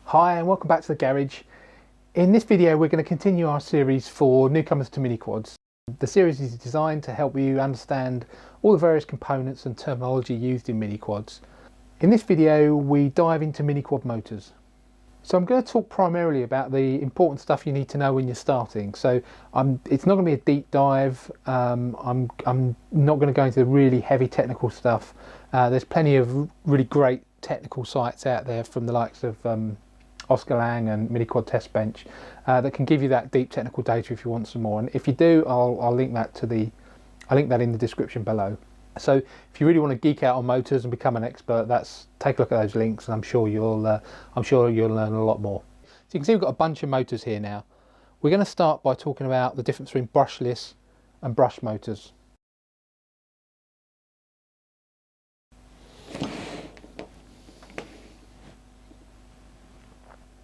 Hi and welcome back to the garage. In this video we're going to continue our series for newcomers to MiniQuads. The series is designed to help you understand all the various components and terminology used in MiniQuads. In this video we dive into MiniQuad motors. So I'm going to talk primarily about the important stuff you need to know when you're starting. So it's not going to be a deep dive. I'm not going to go into the really heavy technical stuff. There's plenty of really great technical sites out there from the likes of Oscar Lang and MiniQuad Test Bench that can give you that deep technical data if you want some more. And if you do, I'll link that in the description below. So if you really want to geek out on motors and become an expert, take a look at those links, and I'm sure you'll learn a lot more. So you can see we've got a bunch of motors here now. We're going to start by talking about the difference between brushless and brushed motors.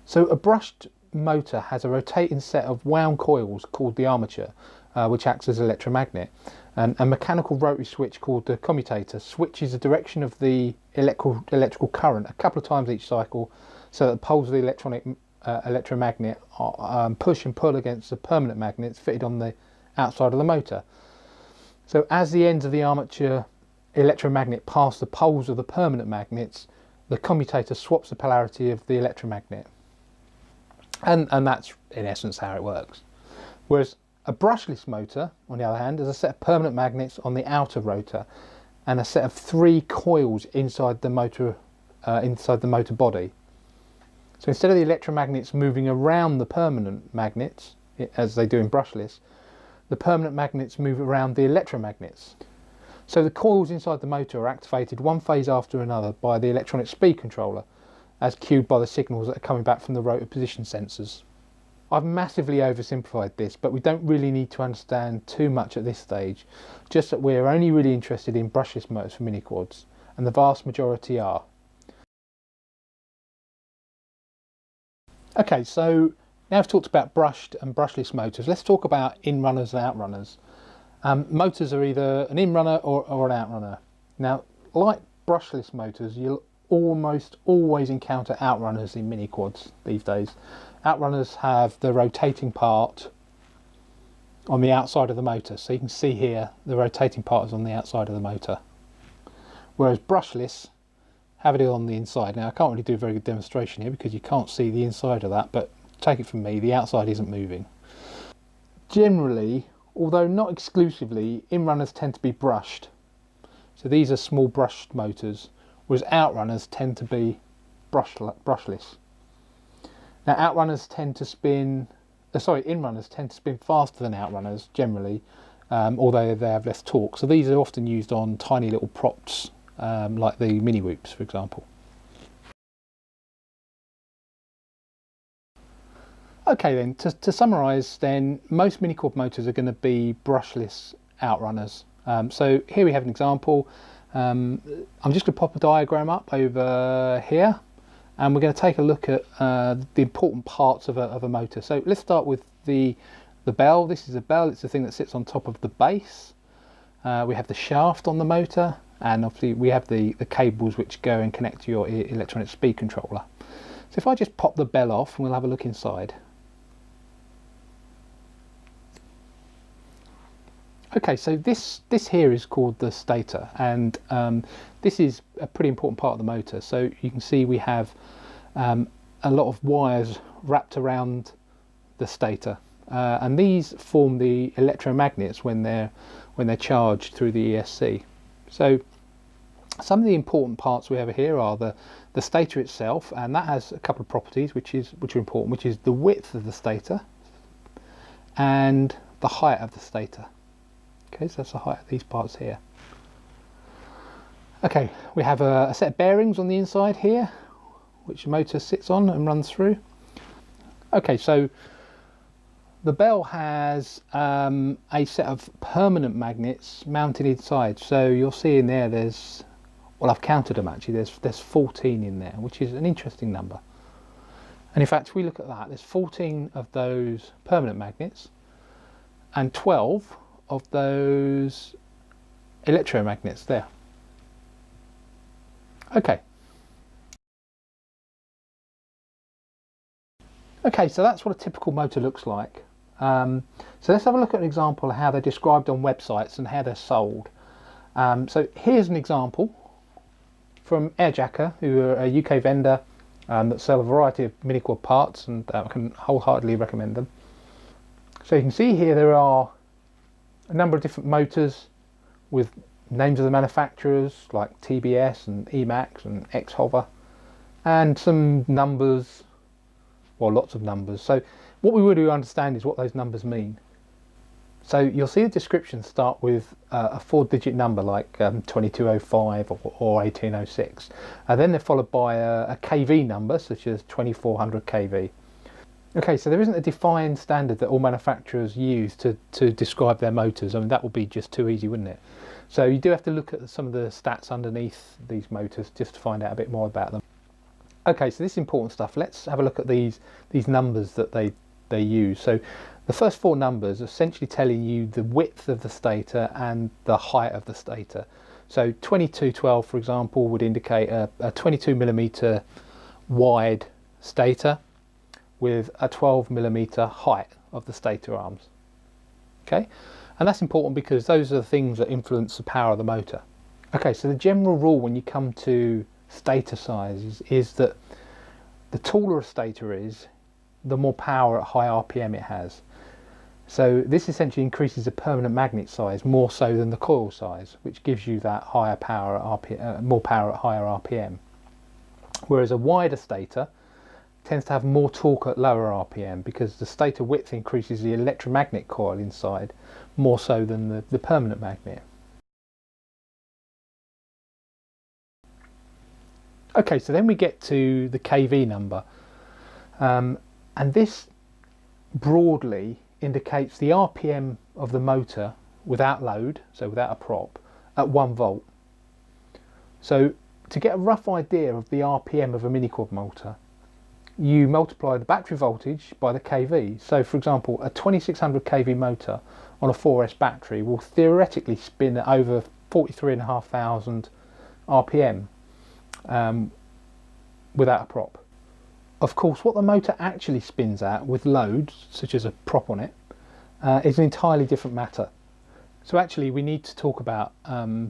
So a brushed motor has a rotating set of wound coils called the armature, which acts as an electromagnet. And a mechanical rotary switch called the commutator switches the direction of the electrical current a couple of times each cycle, so that the poles of the electromagnet push and pull against the permanent magnets fitted on the outside of the motor. So as the ends of the armature electromagnet pass the poles of the permanent magnets, the commutator swaps the polarity of the electromagnet. And that's in essence how it works. Whereas a brushless motor, on the other hand, has a set of permanent magnets on the outer rotor and a set of 3 coils inside the motor body. So instead of the electromagnets moving around the permanent magnets, as they do in brushless, the permanent magnets move around the electromagnets. So the coils inside the motor are activated one phase after another by the electronic speed controller, as cued by the signals that are coming back from the rotor position sensors. I've massively oversimplified this, but we don't really need to understand too much at this stage, just that we're only really interested in brushless motors for MiniQuads, and the vast majority are. Okay, so now I've talked about brushed and brushless motors, let's talk about Inrunners and Outrunners. Motors are either an Inrunner or an Outrunner. Now, like brushless motors, you'll almost always encounter Outrunners in MiniQuads these days. Outrunners have the rotating part on the outside of the motor, so you can see here the rotating part is on the outside of the motor, whereas brushless have it on the inside. Now I can't really do a very good demonstration here because you can't see the inside of that, but take it from me, the outside isn't moving. Generally, although not exclusively, Inrunners tend to be brushed, so these are small brushed motors, whereas Outrunners tend to be brushless. Now Inrunners tend to spin faster than Outrunners generally, although they have less torque. So these are often used on tiny little props, like the mini whoops, for example. Okay then, to summarise then, most MiniQuad motors are going to be brushless Outrunners. So here we have an example. I'm just going to pop a diagram up over here, and we're going to take a look at the important parts of a motor. So let's start with the bell. This is a bell, it's the thing that sits on top of the base. We have the shaft on the motor, and obviously we have the cables which go and connect to your electronic speed controller. So if I just pop the bell off, and we'll have a look inside. Okay, so this here is called the stator, and this is a pretty important part of the motor. So you can see we have a lot of wires wrapped around the stator, and these form the electromagnets when they're charged through the ESC. So some of the important parts we have here are the stator itself, and that has a couple of properties which are important, which is the width of the stator and the height of the stator. Okay, so that's the height of these parts here. Okay, we have a set of bearings on the inside here, which the motor sits on and runs through. Okay, so the bell has a set of permanent magnets mounted inside. So you'll see in there well, I've counted them actually, there's 14 in there, which is an interesting number. And in fact, if we look at that, there's 14 of those permanent magnets and 12 of those electromagnets there. Okay, Okay, so that's what a typical motor looks like. So let's have a look at an example of how they're described on websites and how they're sold. So here's an example from Airjacker, who are a UK vendor that sell a variety of MiniQuad parts, and I can wholeheartedly recommend them. So you can see here there are a number of different motors with names of the manufacturers like TBS and Emax and X-Hover, and some numbers, well, lots of numbers. So what we really understand is what those numbers mean. So you'll see the descriptions start with a 4-digit number like 2205 or 1806. Then they're followed by a KV number such as 2400 KV. Okay, so there isn't a defined standard that all manufacturers use to describe their motors. I mean, that would be just too easy, wouldn't it? So you do have to look at some of the stats underneath these motors just to find out a bit more about them. Okay, so this is important stuff. Let's have a look at these numbers that they use. So the first 4 numbers are essentially telling you the width of the stator and the height of the stator. So 2212, for example, would indicate a 22mm wide stator with a 12mm height of the stator arms. Okay, and that's important because those are the things that influence the power of the motor. Okay, so the general rule when you come to stator size is that the taller a stator is, the more power at high RPM it has. So this essentially increases the permanent magnet size more so than the coil size, which gives you that higher power at more power at higher RPM. Whereas a wider stator tends to have more torque at lower RPM because the stator width increases the electromagnet coil inside more so than the permanent magnet. Okay, so then we get to the KV number, and this broadly indicates the RPM of the motor without load, so without a prop, at 1 volt. So to get a rough idea of the RPM of a MiniQuad motor, you multiply the battery voltage by the KV. So for example, a 2600 kV motor on a 4S battery will theoretically spin at over 43,500 RPM without a prop. Of course, what the motor actually spins at with loads, such as a prop on it, is an entirely different matter. So actually we need to talk about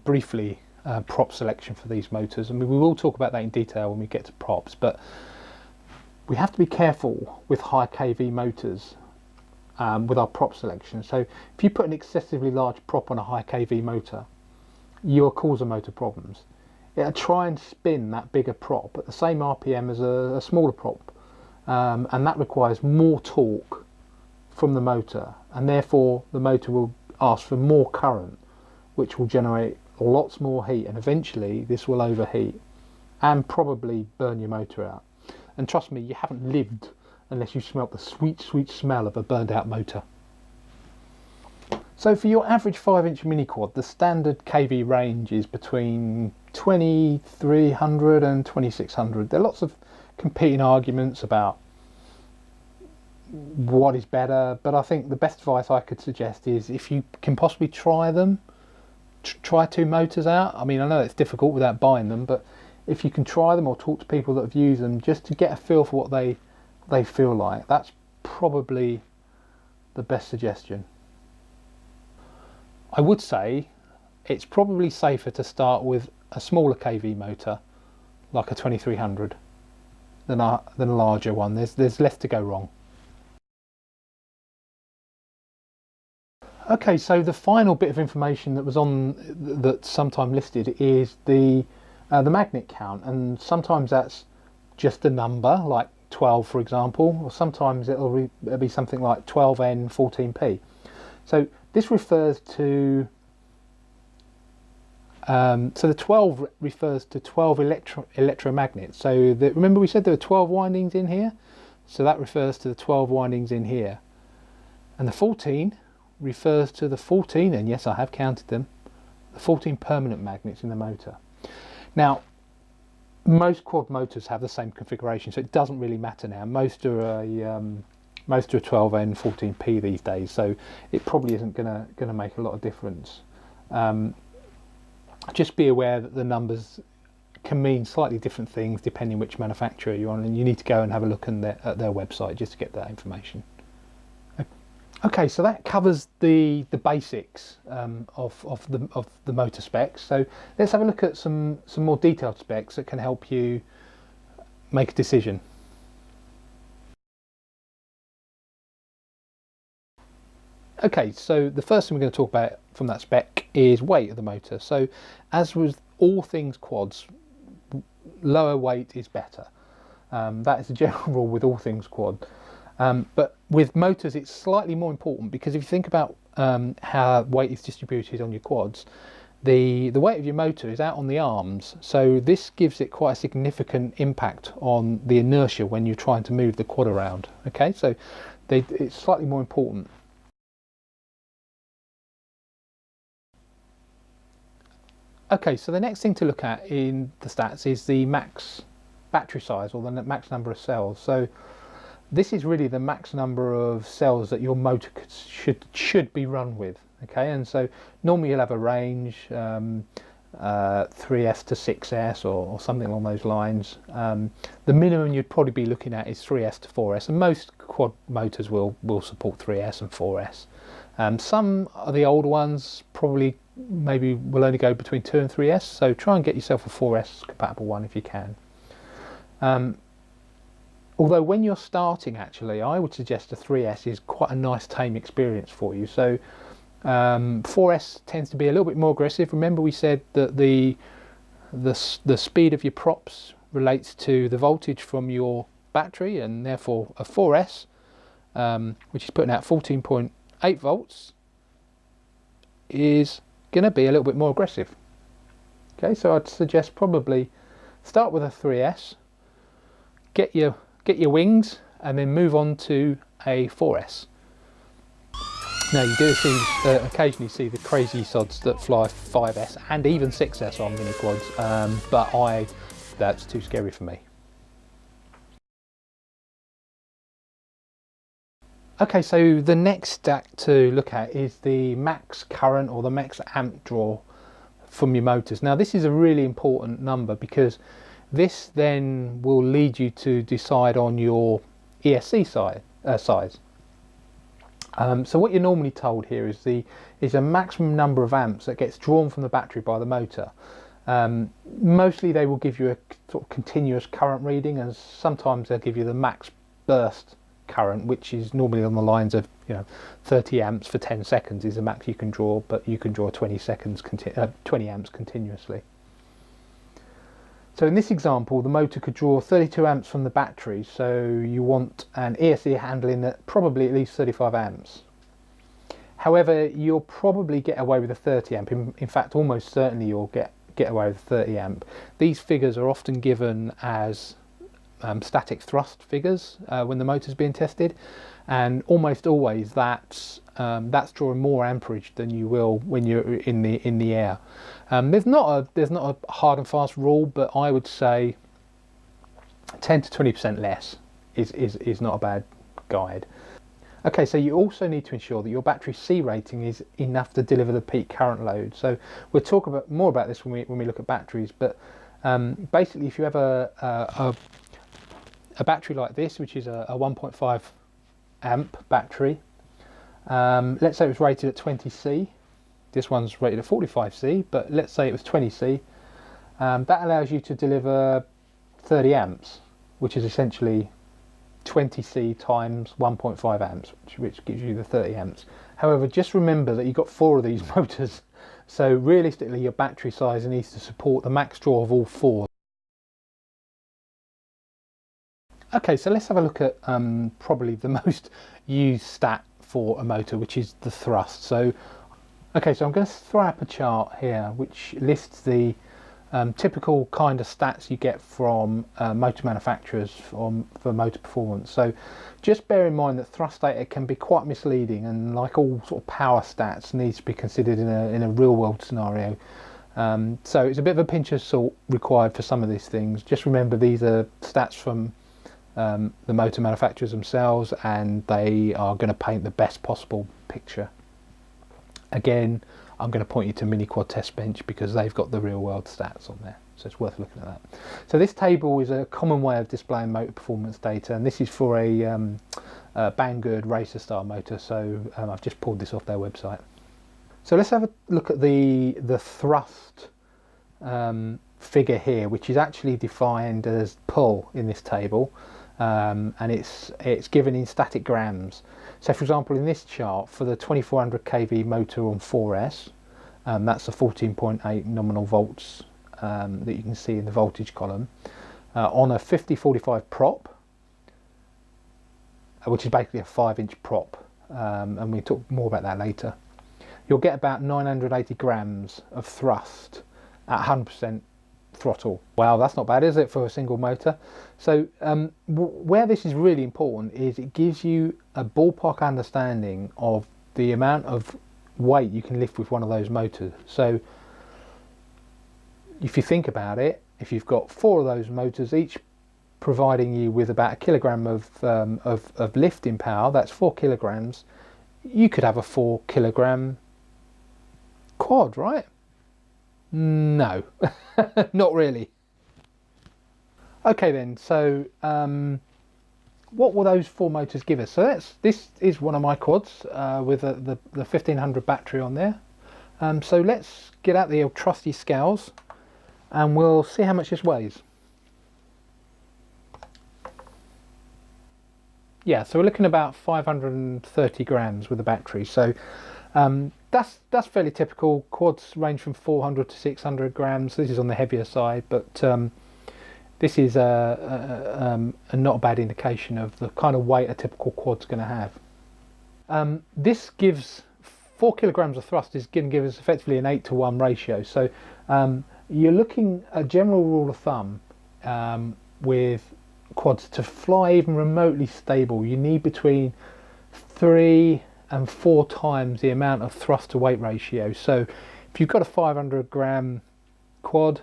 briefly prop selection for these motors. I mean, we will talk about that in detail when we get to props, but we have to be careful with high KV motors with our prop selection. So if you put an excessively large prop on a high KV motor, you'll cause a motor problems. It'll try and spin that bigger prop at the same RPM as a smaller prop, and that requires more torque from the motor, and therefore the motor will ask for more current, which will generate lots more heat, and eventually this will overheat and probably burn your motor out. And trust me, you haven't lived unless you smelt the sweet, sweet smell of a burned out motor. So for your average 5-inch MiniQuad, the standard KV range is between 2300 and 2600. There are lots of competing arguments about what is better, but I think the best advice I could suggest is if you can possibly try them, try 2 motors out. I mean, I know it's difficult without buying them, but if you can try them or talk to people that have used them just to get a feel for what they feel like, that's probably the best suggestion. I would say it's probably safer to start with a smaller KV motor like a 2300 than a larger one. There's less to go wrong. Okay, so the final bit of information that was on that's sometimes listed is the magnet count, and sometimes that's just a number like 12, for example, or sometimes it'll be something like 12N 14P. So this refers to so the 12 refers to 12 electromagnets. So remember we said there were 12 windings in here, so that refers to the 12 windings in here, and the 14 refers to the 14, and yes, I have counted them, the 14 permanent magnets in the motor. Now, most quad motors have the same configuration, so it doesn't really matter now. Most are a 12N 14P these days, so it probably isn't gonna make a lot of difference. Just be aware that the numbers can mean slightly different things depending which manufacturer you're on, and you need to go and have a look at their website just to get that information. Okay, so that covers the basics of the motor specs. So let's have a look at some more detailed specs that can help you make a decision. Okay, so the first thing we're going to talk about from that spec is weight of the motor. So as with all things quads, lower weight is better. That is a general rule with all things quad. But with motors it's slightly more important, because if you think about how weight is distributed on your quads, the weight of your motor is out on the arms, so this gives it quite a significant impact on the inertia when you're trying to move the quad around. Okay, so it's slightly more important. Okay, so the next thing to look at in the stats is the max battery size, or the max number of cells. So this is really the max number of cells that your motor should be run with. Okay, and so normally you'll have a range 3S to 6S or something along those lines. The minimum you'd probably be looking at is 3S to 4S, and most quad motors will support 3S and 4S. Some of the older ones probably maybe will only go between 2 and 3S, so try and get yourself a 4S compatible one if you can. Although when you're starting, actually I would suggest a 3S is quite a nice tame experience for you. So 4S tends to be a little bit more aggressive. Remember we said that the speed of your props relates to the voltage from your battery, and therefore a 4S, which is putting out 14.8 volts, is going to be a little bit more aggressive. Okay, so I'd suggest probably start with a 3S, get your wings, and then move on to a 4S. Now you do occasionally see the crazy sods that fly 5S and even 6S on MiniQuads, but that's too scary for me. Okay, so the next stat to look at is the max current or the max amp draw from your motors. Now this is a really important number, because this then will lead you to decide on your ESC size. So what you're normally told here is a maximum number of amps that gets drawn from the battery by the motor. Mostly they will give you a sort of continuous current reading, and sometimes they'll give you the max burst current, which is normally on the lines of 30 amps for 10 seconds is the max you can draw, but you can draw 20 amps continuously. So in this example the motor could draw 32 amps from the battery, so you want an ESC handling at probably at least 35 amps. However, you'll probably get away with a 30 amp. In fact, almost certainly you'll get away with 30 amp. These figures are often given as static thrust figures when the motor's being tested, and almost always that's drawing more amperage than you will when you're in the air. There's not a hard and fast rule, but I would say 10 to 20% less is not a bad guide. Okay, so you also need to ensure that your battery C rating is enough to deliver the peak current load. So we'll talk more about this when we look at batteries, but basically if you have a battery like this, which is a 1.5 amp battery, let's say it was rated at 20C. This one's rated at 45C, but let's say it was 20C. That allows you to deliver 30 amps, which is essentially 20C times 1.5 amps, which gives you the 30 amps. However, just remember that you've got 4 of these motors, so realistically your battery size needs to support the max draw of all 4. Okay, so let's have a look at probably the most used stat for a motor, which is the thrust. So I'm going to throw up a chart here which lists the typical kind of stats you get from motor manufacturers for motor performance. So just bear in mind that thrust data can be quite misleading, and like all sort of power stats needs to be considered in a real world scenario. So it's a bit of a pinch of salt required for some of these things. Just remember these are stats from the motor manufacturers themselves, and they are going to paint the best possible picture. Again, I'm going to point you to MiniQuad Test Bench because they've got the real world stats on there. so it's worth looking at that. So this table is a common way of displaying motor performance data, and this is for a Banggood racer style motor, so I've just pulled this off their website. So let's have a look at the thrust figure here, which is actually defined as pull in this table, and it's given in static grams. So for example, in this chart for the 2400 kV motor on 4S, that's a 14.8 nominal volts that you can see in the voltage column, on a 5045 prop, which is basically a 5-inch prop, and we'll talk more about that later. You'll get about 980 grams of thrust at 100% throttle. Wow, that's not bad, is it, for a single motor? So where this is really important is it gives you a ballpark understanding of the amount of weight you can lift with one of those motors. So if you think about it, if you've got 4 of those motors, each providing you with about a kilogram of lifting power, that's 4 kilograms, you could have a 4 kilogram quad, right? No, not really. Okay then, so what will those 4 motors give us? So this is one of my quads with the 1500 battery on there. So let's get out the old trusty scales and we'll see how much this weighs. Yeah, so we're looking about 530 grams with the battery. So that's fairly typical. Quads range from 400 to 600 grams. This is on the heavier side, but this is a not a bad indication of the kind of weight a typical quad's going to have. This gives 4 kilograms of thrust is going to give us effectively an 8-to-1 ratio. So you're looking at a general rule of thumb with quads to fly even remotely stable. You need between 3 and 4 times the amount of thrust to weight ratio. So if you've got a 500 gram quad,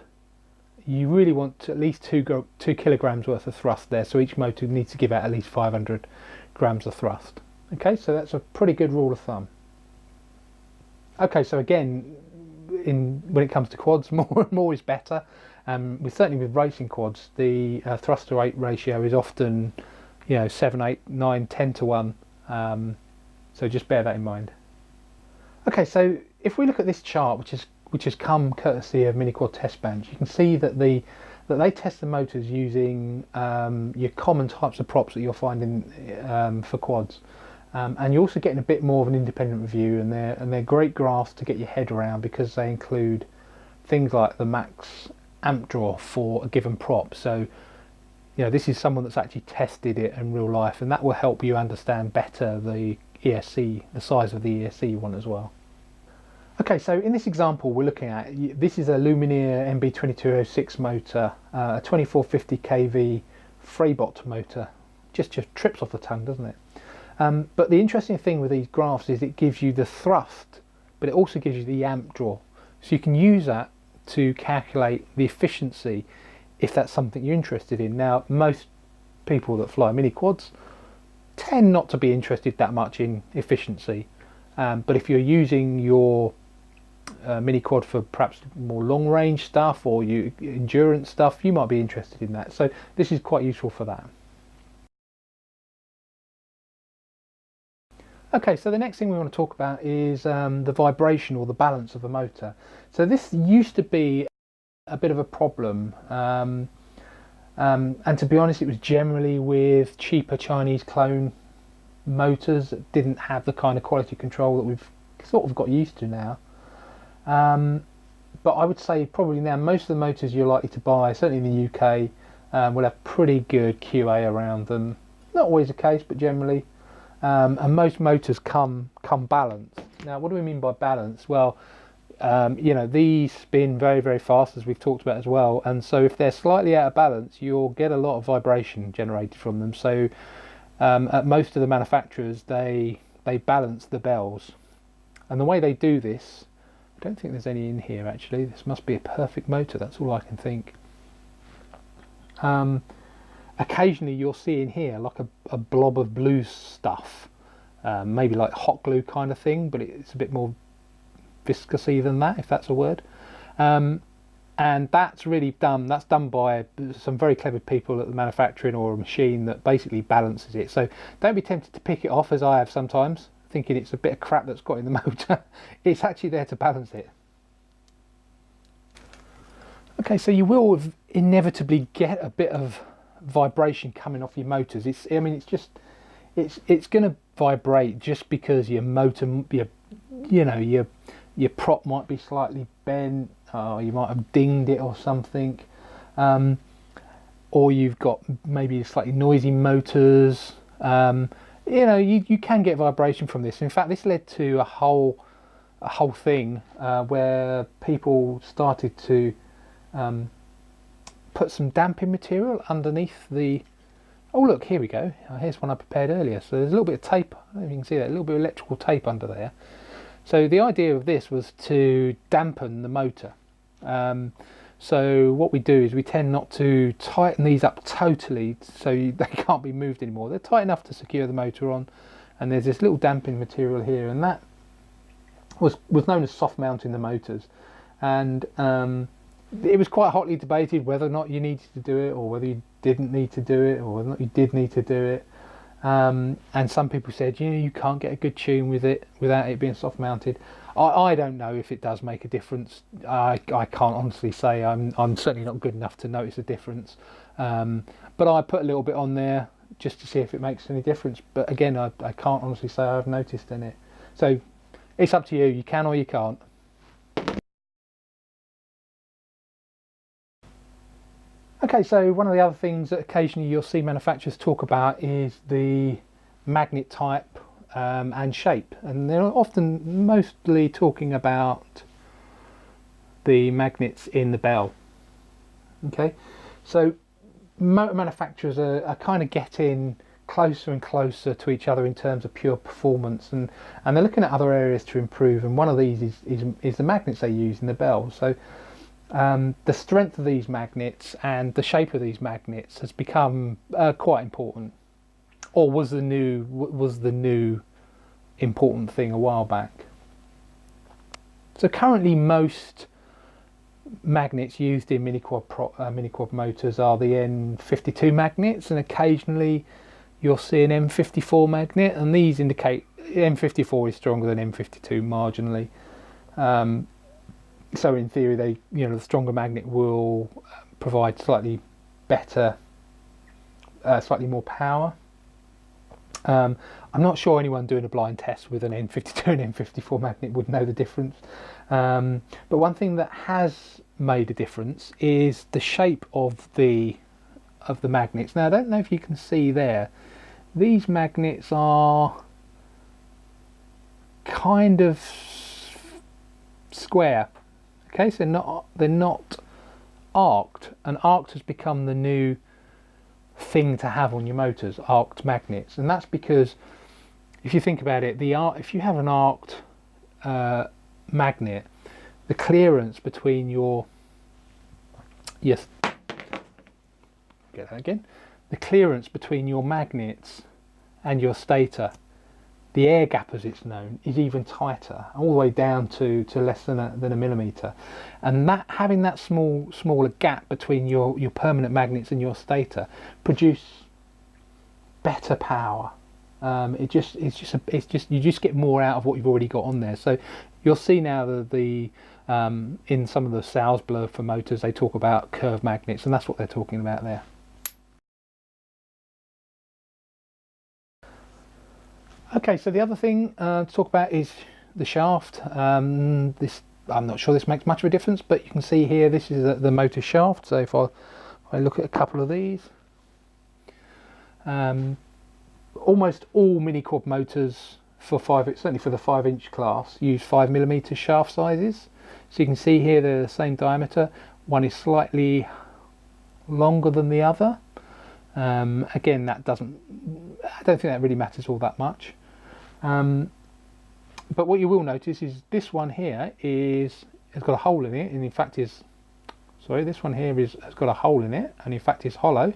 you really want at least 2 kilograms worth of thrust there, so each motor needs to give out at least 500 grams of thrust. Okay, so that's a pretty good rule of thumb. Okay, so again, when it comes to quads, more is better. Certainly with racing quads, the thrust to weight ratio is often 7, 8, 9, 10 to 1. So just bear that in mind. Okay, so if we look at this chart, which has come courtesy of MiniQuad Test Bench, you can see that they test the motors using your common types of props that you'll find in for quads, and you're also getting a bit more of an independent review, and they're great graphs to get your head around because they include things like the max amp draw for a given prop. So this is someone that's actually tested it in real life, and that will help you understand better the ESC, the size of the ESC you want as well. Okay, so in this example we're looking at, this is a Lumineer MB2206 motor, a 2450 kV Freibot motor. Just trips off the tongue, doesn't it? But the interesting thing with these graphs is it gives you the thrust, but it also gives you the amp draw. So you can use that to calculate the efficiency if that's something you're interested in. Now, most people that fly mini quads tend not to be interested that much in efficiency, but if you're using your mini quad for perhaps more long range stuff or endurance stuff, you might be interested in that. So this is quite useful for that. Okay, so the next thing we want to talk about is the vibration or the balance of a motor. So this used to be a bit of a problem, and to be honest, it was generally with cheaper Chinese clone motors that didn't have the kind of quality control that we've sort of got used to now. But I would say probably now most of the motors you're likely to buy, certainly in the UK, will have pretty good QA around them. Not always the case, but generally. And most motors come balanced. Now, what do we mean by balance? Well, these spin very, very fast, as we've talked about as well, and so if they're slightly out of balance, you'll get a lot of vibration generated from them. So at most of the manufacturers, they balance the bells, and the way they do this, I don't think there's any in here actually. This must be a perfect motor, that's all I can think. Occasionally you'll see in here like a blob of blue stuff, maybe like hot glue kind of thing, but it's a bit more viscousy than that, if that's a word. And And that's really done. That's done by some very clever people at the manufacturing, or a machine that basically balances it. So don't be tempted to pick it off, as I have sometimes, thinking it's a bit of crap that's got in the motor. It's actually there to balance it. Okay, so you will inevitably get a bit of vibration coming off your motors. It's going to vibrate just because your motor, your prop might be slightly bent, or you might have dinged it or something, or you've got maybe slightly noisy motors. You can get vibration from this. In fact, this led to a whole thing where people started to put some damping material underneath the... Oh look, here we go. Here's one I prepared earlier. So there's a little bit of tape. I don't know if you can see that, a little bit of electrical tape under there. So the idea of this was to dampen the motor. So what we do is we tend not to tighten these up totally so they can't be moved anymore. They're tight enough to secure the motor on, and there's this little damping material here, and that was known as soft mounting the motors. And it was quite hotly debated whether or not you needed to do it, or whether you didn't need to do it, or whether or not you did need to do it. And some people said, you can't get a good tune with it without it being soft mounted. I don't know if it does make a difference. I can't honestly say. I'm certainly not good enough to notice a difference. But I put a little bit on there just to see if it makes any difference. But again, I can't honestly say I've noticed in it. So it's up to you. You can or you can't. Okay, so one of the other things that occasionally you'll see manufacturers talk about is the magnet type and shape, and they're often mostly talking about the magnets in the bell. Okay, so motor manufacturers are kind of getting closer and closer to each other in terms of pure performance, and they're looking at other areas to improve, and one of these is the magnets they use in the bell. So the strength of these magnets and the shape of these magnets has become quite important, or was the new important thing a while back. So currently most magnets used in MiniQuad motors are the N52 magnets, and occasionally you'll see an M54 magnet, and these indicate M54 is stronger than M52 marginally. So in theory, the stronger magnet will provide slightly better, slightly more power. I'm not sure anyone doing a blind test with an N52 and N54 magnet would know the difference. But one thing that has made a difference is the shape of the magnets. Now I don't know if you can see there. These magnets are kind of square. Okay, so they're not arced, and arced has become the new thing to have on your motors, arced magnets, and that's because if you think about it, if you have an arced magnet, the clearance between the clearance between your magnets and your stator, the air gap as it's known, is even tighter, all the way down to less than a millimetre, and that having that smaller gap between your permanent magnets and your stator produce better power. You just get more out of what you've already got on there. So you'll see now that in some of the sales blur for motors, they talk about curved magnets, and that's what they're talking about there. Okay, so the other thing to talk about is the shaft. I'm not sure this makes much of a difference, but you can see here this is the motor shaft. So if I look at a couple of these, almost all MiniQuad motors certainly for the 5-inch class, use 5mm shaft sizes. So you can see here they're the same diameter. One is slightly longer than the other. Again, I don't think that really matters all that much. But what you will notice is this one here has got a hole in it, and in fact this one here has got a hole in it, and in fact is hollow.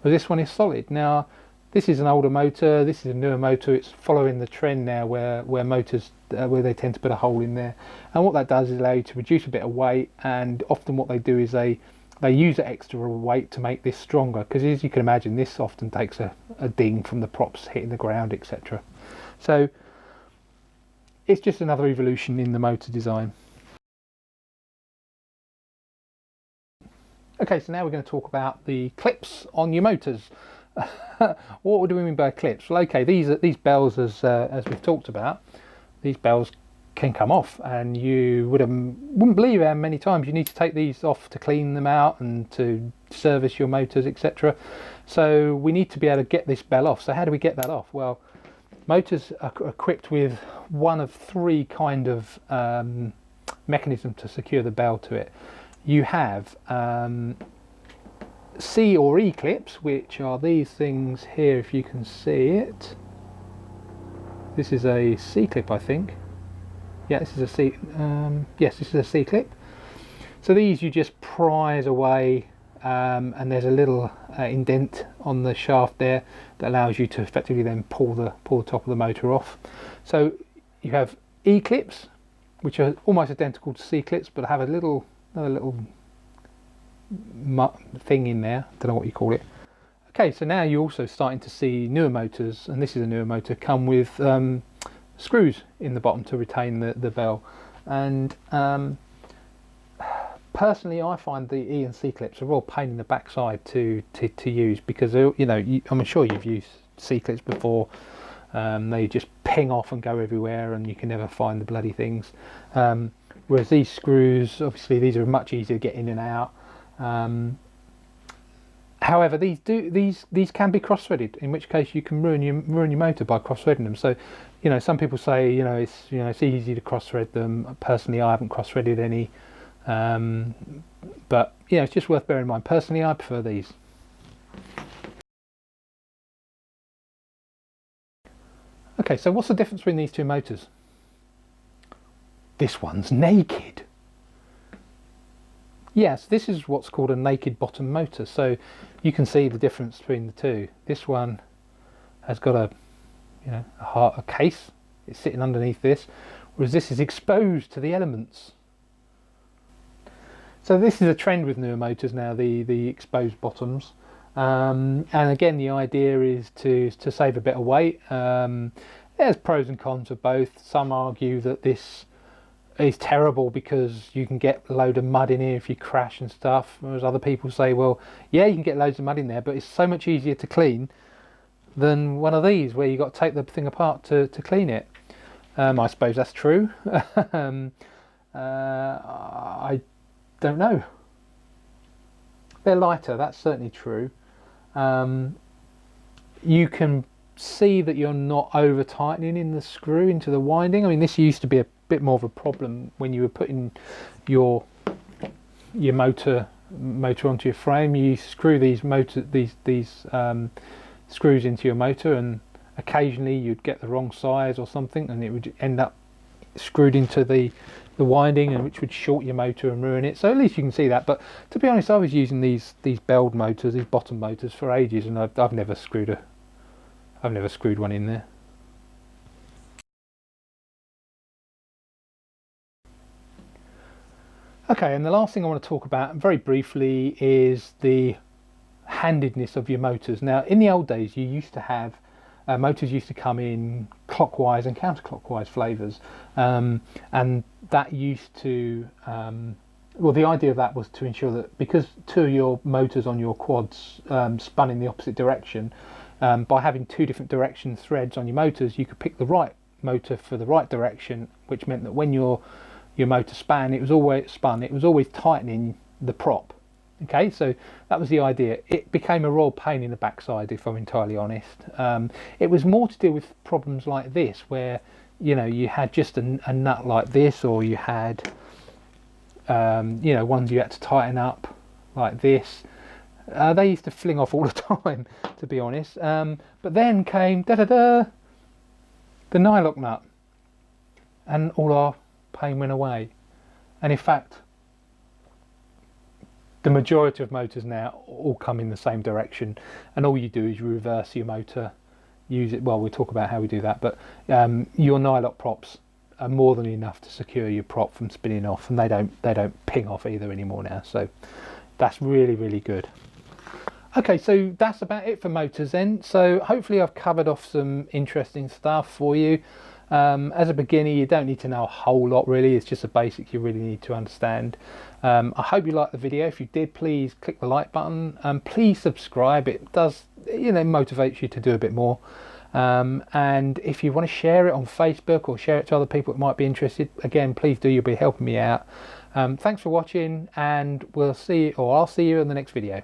But this one is solid. Now, this is an older motor, this is a newer motor. It's following the trend now where motors where they tend to put a hole in there, and what that does is allow you to reduce a bit of weight. And often what they do is they use that extra weight to make this stronger, because as you can imagine, this often takes a ding from the props hitting the ground, etc. So it's just another evolution in the motor design. Okay, so now we're going to talk about the clips on your motors. What do we mean by clips? Well, okay, these bells, as we've talked about, these bells can come off, and you wouldn't believe how many times you need to take these off to clean them out and to service your motors, etc. So we need to be able to get this bell off. So how do we get that off? Well, motors are equipped with one of three kind of mechanisms to secure the bell to it. You have C or E clips, which are these things here, if you can see it. This is a C clip, I think. Yeah, this is a C. Yes, this is a C clip. So these you just prise away, and there's a little indent on the shaft there that allows you to effectively then pull the top of the motor off. So you have E clips, which are almost identical to C clips, but have another little thing in there. Don't know what you call it. Okay, so now you're also starting to see newer motors, and this is a newer motor, come with screws in the bottom to retain the bell. And personally, I find the E and C clips a real pain in the backside to use, because I'm sure you've used C clips before. They just ping off and go everywhere, and you can never find the bloody things. Whereas these screws, obviously, these are much easier to get in and out. However, these can be cross-threaded, in which case you can ruin your motor by cross-threading them. So, some people say it's easy to cross-thread them. Personally, I haven't cross-threaded any, but it's just worth bearing in mind. Personally, I prefer these. Okay, so what's the difference between these two motors? This one's naked. Yes, this is what's called a naked bottom motor. So you can see the difference between the two. This one has got a case. It's sitting underneath this, whereas this is exposed to the elements. So this is a trend with newer motors now, the exposed bottoms. And again, the idea is to save a bit of weight. There's pros and cons of both. Some argue that this is terrible because you can get a load of mud in here if you crash and stuff, whereas other people say, well, yeah, you can get loads of mud in there, but it's so much easier to clean than one of these where you've got to take the thing apart to clean it. I suppose that's true. I don't know. They're lighter, that's certainly true. You can see that you're not over tightening in the screw into the winding. I mean, this used to be a bit more of a problem when you were putting your motor onto your frame. You screw these screws into your motor, and occasionally you'd get the wrong size or something, and it would end up screwed into the winding, and which would short your motor and ruin it. So at least you can see that. But to be honest, I was using these belled motors, these bottom motors, for ages, and I've never screwed one in there. Okay, and the last thing I want to talk about very briefly is the handedness of your motors. Now, in the old days, you used to have motors used to come in clockwise and counterclockwise flavors, and that used to well, the idea of that was to ensure that because two of your motors on your quads spun in the opposite direction, by having two different direction threads on your motors, you could pick the right motor for the right direction, which meant that when your motor span, it was always tightening the prop. Okay, so that was the idea. It became a real pain in the backside, if I'm entirely honest. It was more to deal with problems like this, where you had just a nut like this, or you had ones you had to tighten up like this. They used to fling off all the time, to be honest. But then came the nylock nut, and all our pain went away. And in fact, the majority of motors now all come in the same direction, and all you do is you reverse your motor, use it, well, we'll talk about how we do that, but your nylock props are more than enough to secure your prop from spinning off, and they don't ping off either anymore now, so that's really, really good. Okay, so that's about it for motors then. So hopefully I've covered off some interesting stuff for you. As a beginner, you don't need to know a whole lot really, it's just the basics you really need to understand. I hope you liked the video. If you did, please click the like button and please subscribe. It does, you know, motivates you to do a bit more. And if you want to share it on Facebook or share it to other people that might be interested, again, please do, you'll be helping me out. Thanks for watching, and we'll see, or I'll see you in the next video.